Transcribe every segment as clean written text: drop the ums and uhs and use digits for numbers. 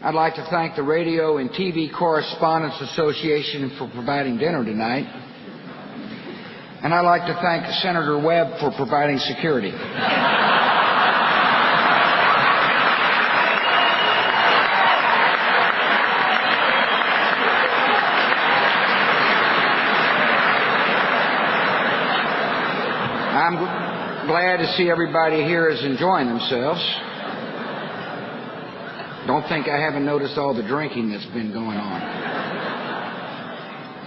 I'd like to thank the Radio and TV Correspondents Association for providing dinner tonight. And I'd like to thank Senator Webb for providing security. I'm glad to see everybody here is enjoying themselves. Don't think I haven't noticed all the drinking that's been going on.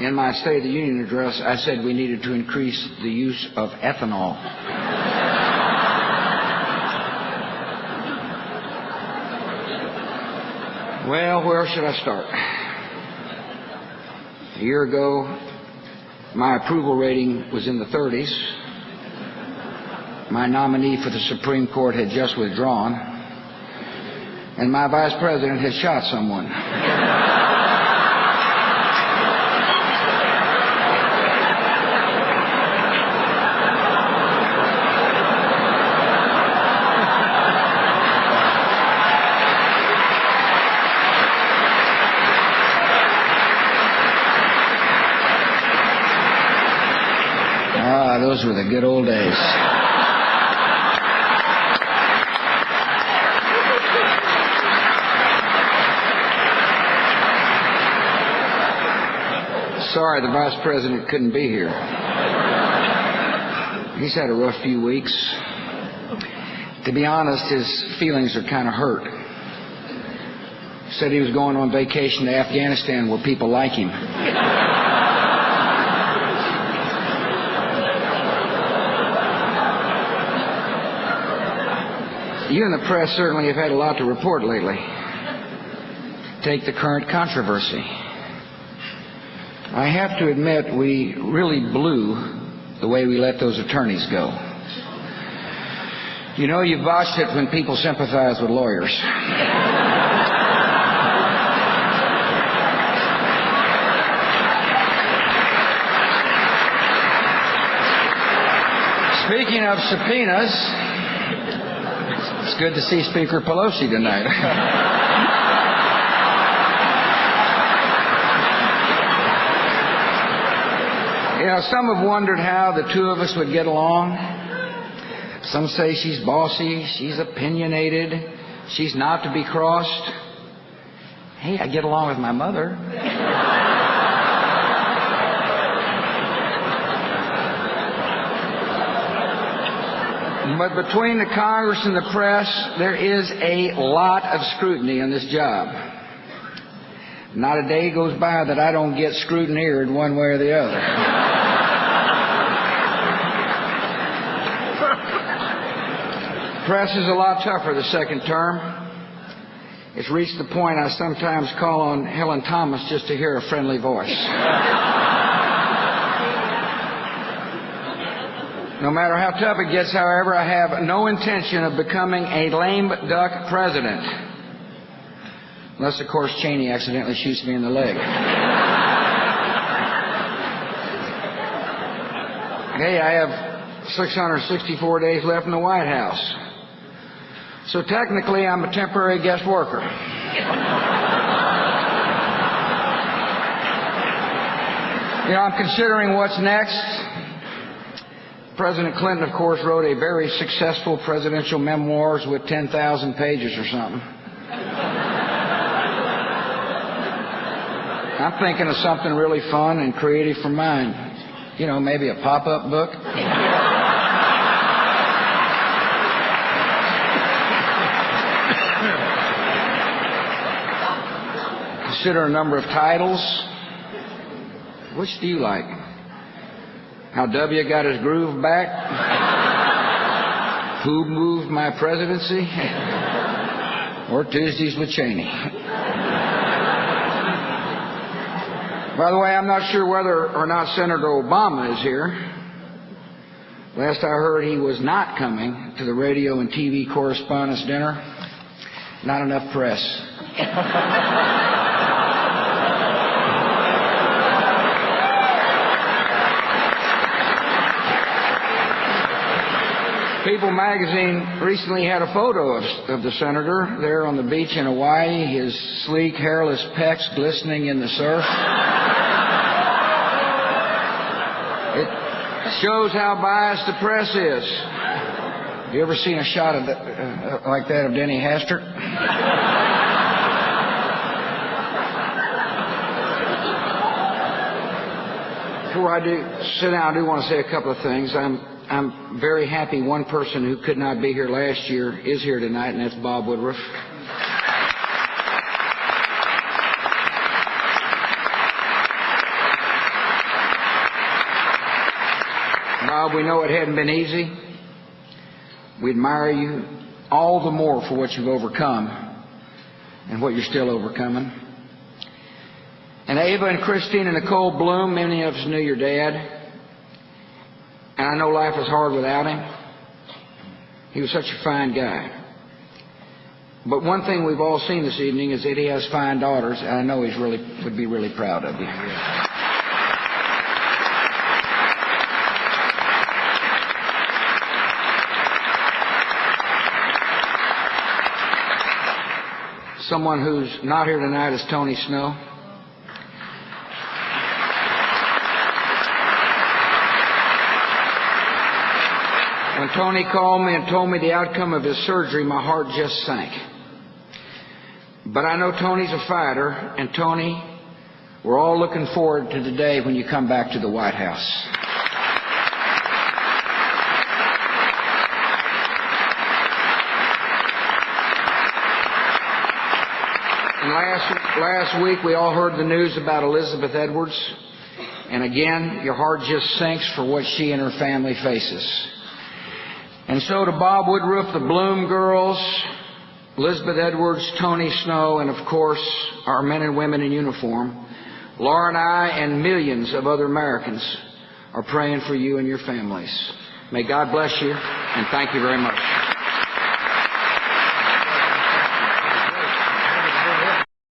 In my State of the Union address, I said we needed to increase the use of ethanol. Well, where should I start? A year ago, my approval rating was in the 30s. My nominee for the Supreme Court had just withdrawn, and my vice president had shot someone. Those were the good old days. Sorry, the vice president couldn't be here. He's had a rough few weeks. To be honest, his feelings are kind of hurt. Said he was going on vacation to Afghanistan where people like him. You and the press certainly have had a lot to report lately. Take the current controversy. I have to admit, we really blew the way we let those attorneys go. You know, you botched it when people sympathize with lawyers. Speaking of subpoenas, it's good to see Speaker Pelosi tonight. You know, some have wondered how the two of us would get along. Some say she's bossy, she's opinionated, she's not to be crossed. Hey, I get along with my mother. But between the Congress and the press, there is a lot of scrutiny on this job. Not a day goes by that I don't get scrutineered one way or the other. Press is a lot tougher the second term. It's reached the point I sometimes call on Helen Thomas just to hear a friendly voice. No matter how tough it gets, however, I have no intention of becoming a lame duck president. Unless, of course, Cheney accidentally shoots me in the leg. Hey, I have 664 days left in the White House. So technically, I'm a temporary guest worker. You know, I'm considering what's next. President Clinton, of course, wrote a very successful presidential memoirs with 10,000 pages or something. I'm thinking of something really fun and creative for mine. You know, maybe a pop-up book. Consider a number of titles. Which do you like? How W got his groove back? Who moved my presidency? Or Tuesdays with Cheney? By the way, I'm not sure whether or not Senator Obama is here. Last I heard, he was not coming to the Radio and TV Correspondents' Dinner. Not enough press. People magazine recently had a photo of the senator there on the beach in Hawaii, his sleek, hairless pecs glistening in the surf. It shows how biased the press is. You ever seen a shot of like that of Denny Hastert? Before I do sit down, I do want to say a couple of things. I'm very happy one person who could not be here last year is here tonight, and that's Bob Woodruff. Bob, we know it hadn't been easy. We admire you all the more for what you've overcome and what you're still overcoming. And Ava and Christine and Nicole Bloom, many of us knew your dad. And I know life was hard without him. He was such a fine guy. But one thing we've all seen this evening is that he has fine daughters, and I know he would be really proud of you. Someone who's not here tonight is Tony Snow. When Tony called me and told me the outcome of his surgery, my heart just sank. But I know Tony's a fighter, and Tony, we're all looking forward to the day when you come back to the White House. And last week we all heard the news about Elizabeth Edwards, and again, your heart just sinks for what she and her family faces. And so to Bob Woodruff, the Bloom girls, Elizabeth Edwards, Tony Snow, and of course our men and women in uniform, Laura and I and millions of other Americans are praying for you and your families. May God bless you, and thank you very much.